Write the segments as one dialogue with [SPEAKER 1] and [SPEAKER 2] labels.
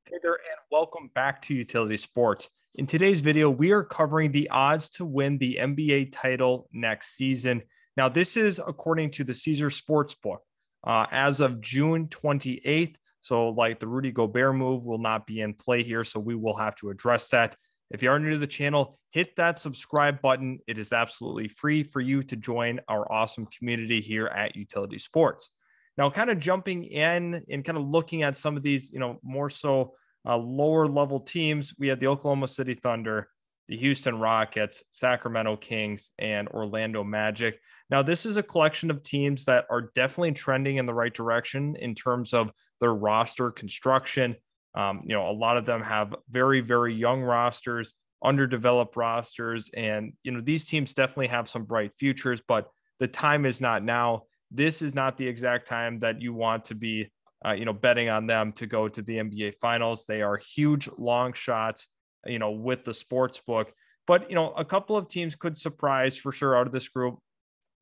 [SPEAKER 1] Hey there, and welcome back to Utility Sports. In today's video, we are covering the odds to win the NBA title next season. Now, this is according to the Caesar Sportsbook as of June 28th. So, like the Rudy Gobert move will not be in play here. So, we will have to address that. If you are new to the channel, hit that subscribe button. It is absolutely free for you to join our awesome community here at Utility Sports. Now, kind of jumping in and kind of looking at some of these, more so lower level teams, we had the Oklahoma City Thunder, the Houston Rockets, Sacramento Kings, and Orlando Magic. Now, this is a collection of teams that are definitely trending in the right direction in terms of their roster construction. A lot of them have very, very young rosters, underdeveloped rosters, and these teams definitely have some bright futures, but the time is not now. This is not the exact time that you want to be, betting on them to go to the NBA Finals. They are huge long shots, with the sports book. But, a couple of teams could surprise for sure out of this group.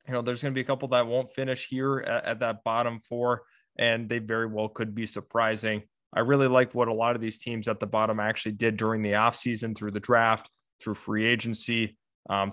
[SPEAKER 1] There's going to be a couple that won't finish here at that bottom four, and they very well could be surprising. I really like what a lot of these teams at the bottom actually did during the offseason through the draft, through free agency,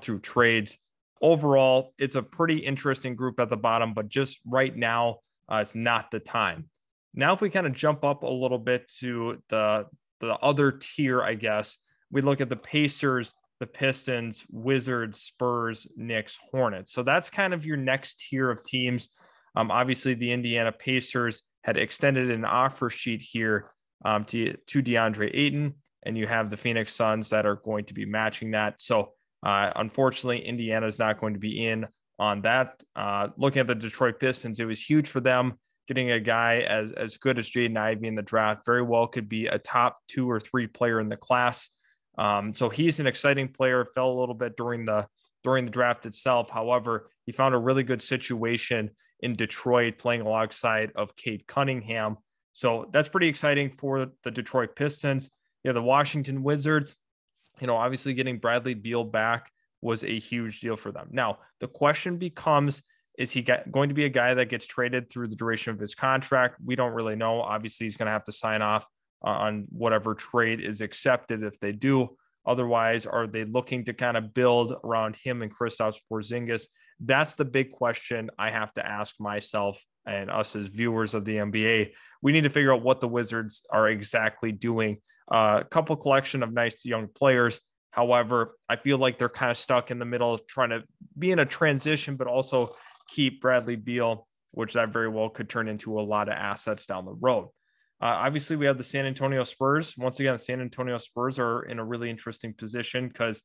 [SPEAKER 1] through trades. Overall, it's a pretty interesting group at the bottom, but just right now, it's not the time. Now, if we kind of jump up a little bit to the other tier, I guess, we look at the Pacers, the Pistons, Wizards, Spurs, Knicks, Hornets. So that's kind of your next tier of teams. Obviously, the Indiana Pacers had extended an offer sheet here to DeAndre Ayton, and you have the Phoenix Suns that are going to be matching that. So unfortunately, Indiana is not going to be in on that. Looking at the Detroit Pistons, it was huge for them. Getting a guy as good as Jaden Ivey in the draft very well could be a top 2 or 3 player in the class. So he's an exciting player. Fell a little bit during the draft itself. However, he found a really good situation in Detroit, playing alongside of Cade Cunningham. So that's pretty exciting for the Detroit Pistons. Yeah, the Washington Wizards. Obviously getting Bradley Beal back was a huge deal for them. Now, the question becomes, is he going to be a guy that gets traded through the duration of his contract? We don't really know. Obviously, he's going to have to sign off on whatever trade is accepted if they do. Otherwise, are they looking to kind of build around him and Kristaps Porzingis? That's the big question I have to ask myself and us as viewers of the NBA. We need to figure out what the Wizards are exactly doing. A couple collection of nice young players. However, I feel like they're kind of stuck in the middle, trying to be in a transition, but also keep Bradley Beal, which that very well could turn into a lot of assets down the road. Obviously, we have the San Antonio Spurs. Once again, the San Antonio Spurs are in a really interesting position because,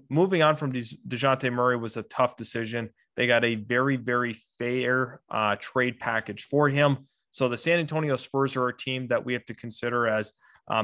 [SPEAKER 1] moving on from DeJounte Murray was a tough decision. They got a very, very fair trade package for him. So the San Antonio Spurs are a team that we have to consider as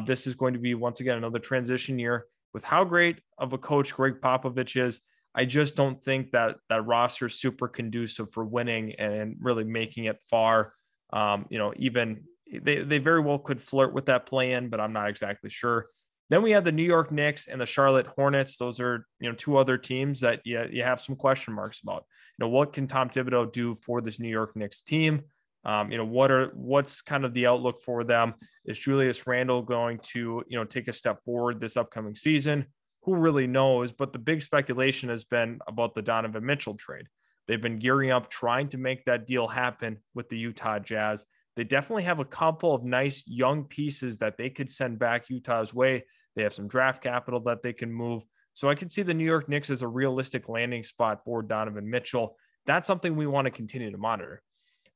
[SPEAKER 1] this is going to be, once again, another transition year. With how great of a coach Greg Popovich is, I just don't think that roster is super conducive for winning and really making it far. Even they very well could flirt with that play-in, but I'm not exactly sure. Then we have the New York Knicks and the Charlotte Hornets. Those are, two other teams that you have some question marks about. What can Tom Thibodeau do for this New York Knicks team? What's kind of the outlook for them? Is Julius Randle going to, take a step forward this upcoming season? Who really knows? But the big speculation has been about the Donovan Mitchell trade. They've been gearing up, trying to make that deal happen with the Utah Jazz. They definitely have a couple of nice young pieces that they could send back Utah's way. They have some draft capital that they can move. So I can see the New York Knicks as a realistic landing spot for Donovan Mitchell. That's something we want to continue to monitor.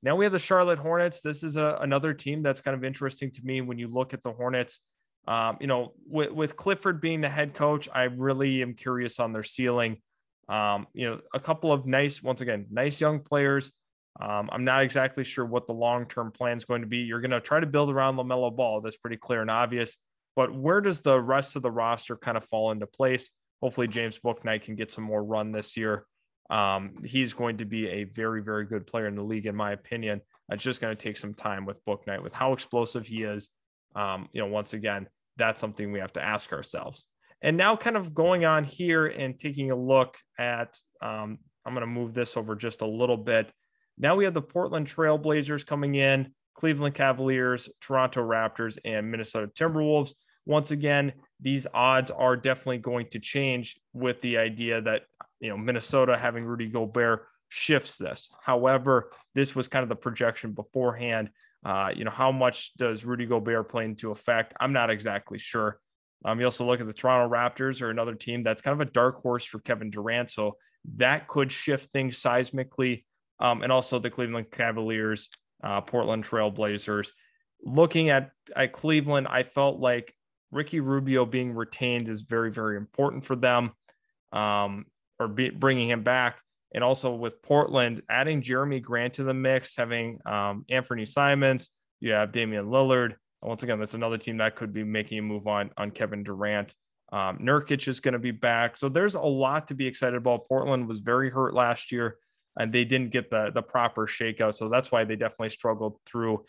[SPEAKER 1] Now we have the Charlotte Hornets. This is another team that's kind of interesting to me when you look at the Hornets. With Clifford being the head coach, I really am curious on their ceiling. A couple of nice young players. I'm not exactly sure what the long-term plan is going to be. You're going to try to build around LaMelo Ball. That's pretty clear and obvious. But where does the rest of the roster kind of fall into place? Hopefully James Bouknight can get some more run this year. He's going to be a very, very good player in the league, in my opinion. It's just going to take some time with Bouknight, with how explosive he is. Once again, that's something we have to ask ourselves. And now kind of going on here and taking a look at, I'm going to move this over just a little bit. Now we have the Portland Trail Blazers coming in. Cleveland Cavaliers, Toronto Raptors, and Minnesota Timberwolves. Once again, these odds are definitely going to change with the idea that, Minnesota having Rudy Gobert shifts this. However, this was kind of the projection beforehand. How much does Rudy Gobert play into effect? I'm not exactly sure. You also look at the Toronto Raptors, or another team that's kind of a dark horse for Kevin Durant. So that could shift things seismically. And also the Cleveland Cavaliers, Portland Trail Blazers. Looking at Cleveland, I felt like Ricky Rubio being retained is very, very important for them, bringing him back. And also with Portland, adding Jeremy Grant to the mix, having Anthony Simons, you have Damian Lillard. Once again, that's another team that could be making a move on Kevin Durant. Nurkic is going to be back. So there's a lot to be excited about. Portland was very hurt last year, and they didn't get the proper shakeout. So that's why they definitely struggled through,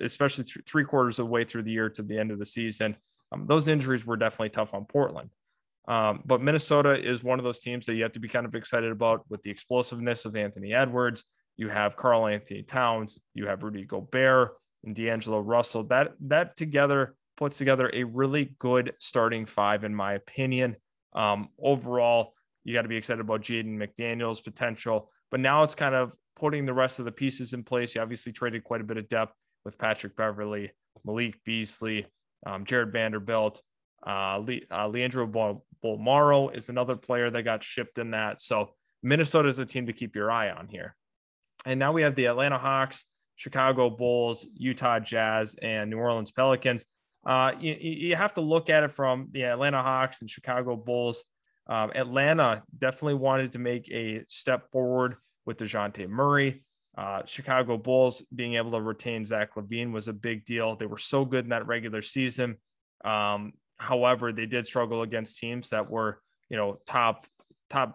[SPEAKER 1] especially three-quarters of the way through the year to the end of the season. Those injuries were definitely tough on Portland. But Minnesota is one of those teams that you have to be kind of excited about with the explosiveness of Anthony Edwards. You have Karl Anthony Towns, you have Rudy Gobert and D'Angelo Russell. That together puts together a really good starting five, in my opinion. Overall, you got to be excited about Jaden McDaniels' potential, but now it's kind of putting the rest of the pieces in place. You obviously traded quite a bit of depth with Patrick Beverley, Malik Beasley, Jared Vanderbilt, Leandro Bolmaro is another player that got shipped in that. So Minnesota is a team to keep your eye on here. And now we have the Atlanta Hawks, Chicago Bulls, Utah Jazz, and New Orleans Pelicans. You have to look at it from the Atlanta Hawks and Chicago Bulls. Atlanta definitely wanted to make a step forward with DeJounte Murray. Chicago Bulls being able to retain Zach LaVine was a big deal. They were so good in that regular season. However, they did struggle against teams that were, top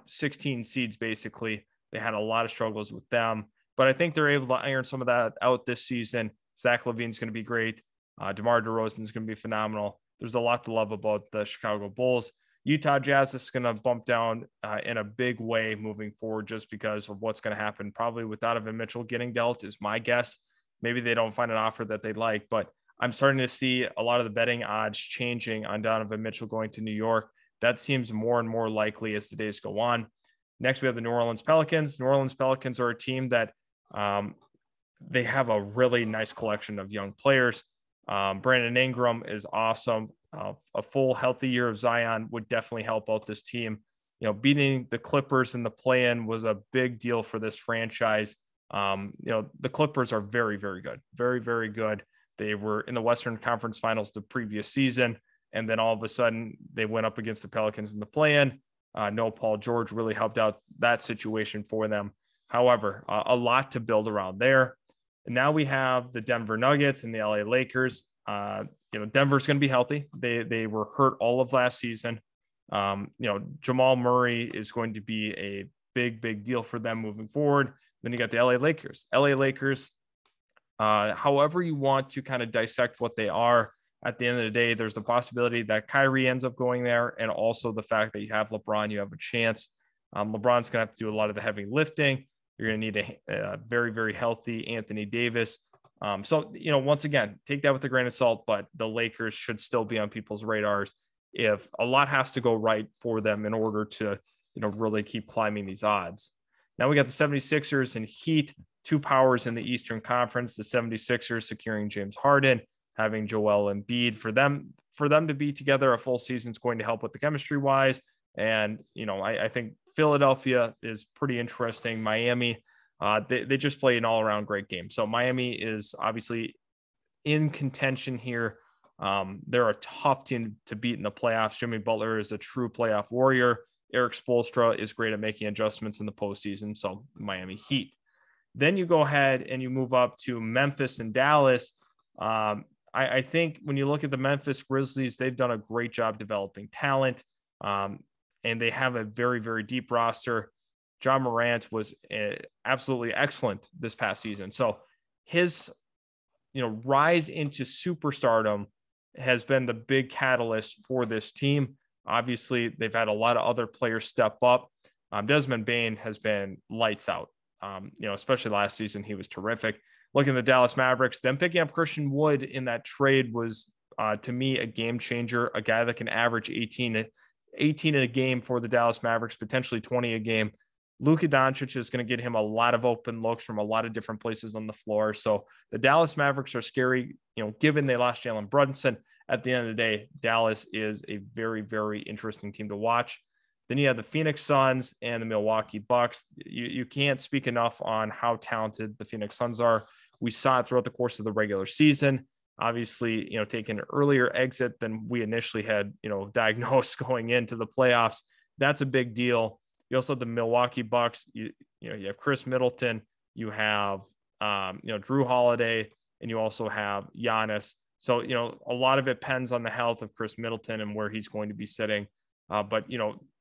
[SPEAKER 1] 16 seeds, basically. They had a lot of struggles with them, but I think they're able to iron some of that out this season. Zach LaVine's going to be great. DeMar DeRozan is going to be phenomenal. There's a lot to love about the Chicago Bulls. Utah Jazz is going to bump down in a big way moving forward, just because of what's going to happen. Probably with Donovan Mitchell getting dealt is my guess. Maybe they don't find an offer that they like, but I'm starting to see a lot of the betting odds changing on Donovan Mitchell going to New York. That seems more and more likely as the days go on. Next, we have the New Orleans Pelicans. New Orleans Pelicans are a team that they have a really nice collection of young players. Brandon Ingram is awesome. A full healthy year of Zion would definitely help out this team. Beating the Clippers in the play-in was a big deal for this franchise. The Clippers are very, very good. Very, very good. They were in the Western Conference Finals the previous season, and then all of a sudden they went up against the Pelicans in the play-in. No Paul George really helped out that situation for them. However, a lot to build around there. And now we have the Denver Nuggets and the LA Lakers. Denver's going to be healthy. They were hurt all of last season. Jamal Murray is going to be a big, big deal for them moving forward. Then you got the LA Lakers. However you want to kind of dissect what they are, at the end of the day, there's a possibility that Kyrie ends up going there, and also the fact that you have LeBron, you have a chance. LeBron's going to have to do a lot of the heavy lifting. You're going to need a very, very healthy Anthony Davis. Once again, take that with a grain of salt, but the Lakers should still be on people's radars if a lot has to go right for them in order to, really keep climbing these odds. Now we got the 76ers and Heat, two powers in the Eastern Conference. The 76ers securing James Harden, having Joel Embiid. For them to be together a full season is going to help with the chemistry wise. And, I think Philadelphia is pretty interesting. Miami, they just play an all around great game. So Miami is obviously in contention here. They're a tough team to beat in the playoffs. Jimmy Butler is a true playoff warrior. Eric Spoelstra is great at making adjustments in the postseason. So Miami Heat. Then you go ahead and you move up to Memphis and Dallas. I think when you look at the Memphis Grizzlies, they've done a great job developing talent, and they have a very, very deep roster. John Morant was absolutely excellent this past season. So his, rise into superstardom has been the big catalyst for this team. Obviously, they've had a lot of other players step up. Desmond Bane has been lights out. Especially last season, he was terrific. looking at the Dallas Mavericks, them picking up Christian Wood in that trade was, to me, a game changer, a guy that can average 18 in a game for the Dallas Mavericks, potentially 20 a game. Luka Doncic is going to get him a lot of open looks from a lot of different places on the floor. So the Dallas Mavericks are scary, given they lost Jalen Brunson. At the end of the day, Dallas is a very, very interesting team to watch. Then you have the Phoenix Suns and the Milwaukee Bucks. You can't speak enough on how talented the Phoenix Suns are. We saw it throughout the course of the regular season. Obviously, taking an earlier exit than we initially had, diagnosed going into the playoffs. That's a big deal. You also have the Milwaukee Bucks. You have Chris Middleton. You have, Drew Holiday, and you also have Giannis. So, a lot of it depends on the health of Chris Middleton and where he's going to be sitting. But,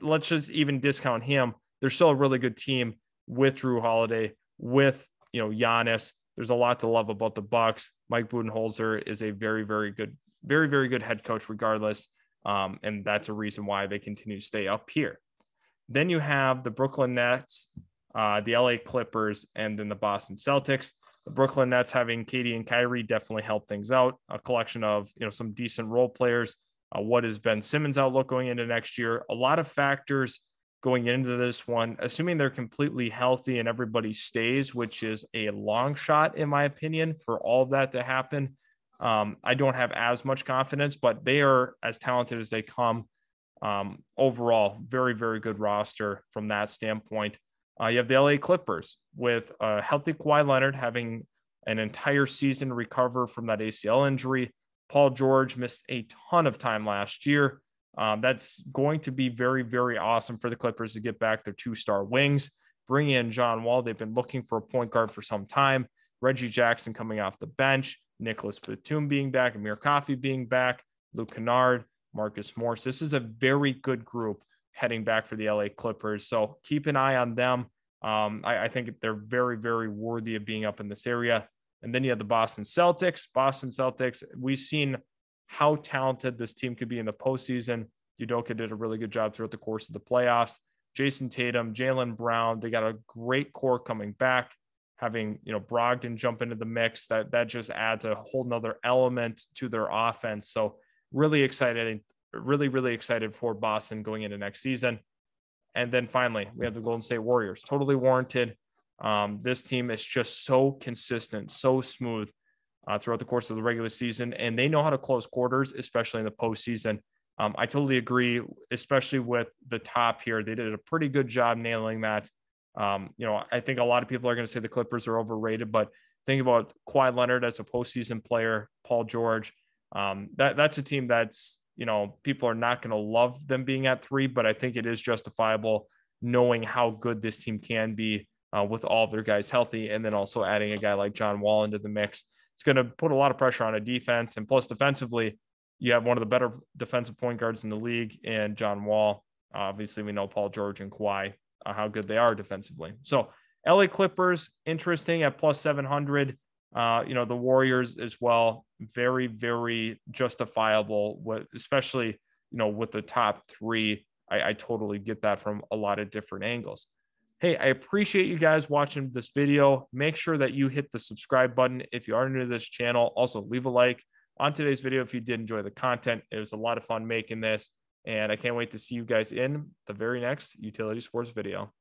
[SPEAKER 1] let's just even discount him. They're still a really good team with Drew Holiday, with, Giannis. There's a lot to love about the Bucks. Mike Budenholzer is a very, very good, very, very good head coach regardless. And that's a reason why they continue to stay up here. Then you have the Brooklyn Nets, the LA Clippers, and then the Boston Celtics. The Brooklyn Nets having Katie and Kyrie definitely helped things out. A collection of, some decent role players. What is Ben Simmons' outlook going into next year? A lot of factors going into this one, assuming they're completely healthy and everybody stays, which is a long shot, in my opinion, for all of that to happen. I don't have as much confidence, but they are as talented as they come. Overall, very, very good roster from that standpoint. You have the LA Clippers with a healthy Kawhi Leonard having an entire season to recover from that ACL injury. Paul George missed a ton of time last year. That's going to be very, very awesome for the Clippers to get back their 2-star wings. Bring in John Wall. They've been looking for a point guard for some time. Reggie Jackson coming off the bench. Nicholas Batum being back. Amir Coffey being back. Luke Kennard. Marcus Morris. This is a very good group heading back for the LA Clippers. So keep an eye on them. I think they're very, very worthy of being up in this area. And then you have the Boston Celtics. Boston Celtics, we've seen how talented this team could be in the postseason. Udoka did a really good job throughout the course of the playoffs. Jason Tatum, Jaylen Brown, they got a great core coming back. Having, Brogdon jump into the mix, that just adds a whole nother element to their offense. So really excited, really, really excited for Boston going into next season. And then finally, we have the Golden State Warriors. Totally warranted. This team is just so consistent, so smooth throughout the course of the regular season, and they know how to close quarters, especially in the postseason. I totally agree, especially with the top here. They did a pretty good job nailing that. I think a lot of people are going to say the Clippers are overrated, but think about Kawhi Leonard as a postseason player, Paul George. That's a team that's, people are not going to love them being at 3, but I think it is justifiable knowing how good this team can be with all of their guys healthy. And then also adding a guy like John Wall into the mix. It's going to put a lot of pressure on a defense. And plus defensively, you have one of the better defensive point guards in the league and John Wall. Obviously, we know Paul George and Kawhi, how good they are defensively. So LA Clippers, interesting at plus 700. The Warriors as well, very, very justifiable, especially, with the top 3. I totally get that from a lot of different angles. Hey, I appreciate you guys watching this video. Make sure that you hit the subscribe button if you are new to this channel. Also, leave a like on today's video if you did enjoy the content. It was a lot of fun making this, and I can't wait to see you guys in the very next Utility Sports video.